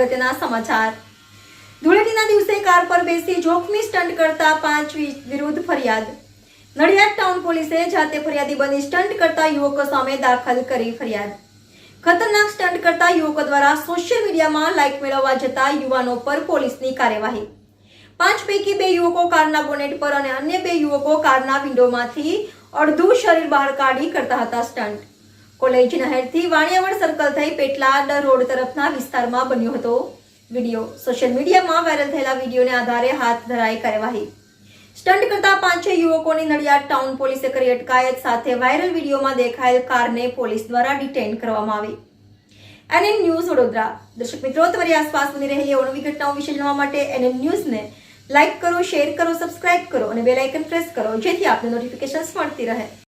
અગત્યના સમાચાર। ધૂળેટીના દિવસે કાર પર બેસી જોખમી સ્ટન્ટ કરતા 5 વિરુદ્ધ ફરિયાદ। નડિયાદ ટાઉન પોલીસે જાતે ફરિયાદી બની સ્ટન્ટ કરતા યુવકો સામે દાખલ કરી ફરિયાદ। ખતરનાક સ્ટન્ટ કરતા યુવકો દ્વારા સોશિયલ મીડિયામાં લાઇક મેળવવા જતા યુવાનો પર પોલીસની કાર્યવાહી। 5 પૈકી 2 યુવકો કારના બોનેટ પર અને અન્ય 2 યુવકો કારના વિન્ડોમાંથી અડધું શરીર બહાર કાઢી કરતા હતા સ્ટન્ટ। કોલેજ નહેરથી વાણિયાવડ સર્કલ થઈ પેટલાદ રોડ તરફના વિસ્તારમાં બન્યો હતો વિડીયો। સોશિયલ મીડિયામાં વાયરલ થયેલા વિડીયોને આધારે હાથ ધરાઈ કાર્યવાહી। સ્ટન્ટ કરતા 5 યુવકોની નડિયાદ ટાઉન પોલીસે કરી અટકાયત સાથે વાયરલ વિડીયોમાં દેખાયેલ કારને પોલીસ દ્વારા ડિટેન કરવામાં આવી। NN news Vadodara. દર્શક મિત્રો, તમારી આસપાસ બની રહેલી અવનવી ઘટનાઓ વિશે જાણવા માટે એનએન ન્યૂઝને લાઇક કરો, શેર કરો, સબસ્ક્રાઇબ કરો અને બેલ આઇકન પ્રેસ કરો, જેથી આપને નોટિફિકેશન્સ મળતી રહે।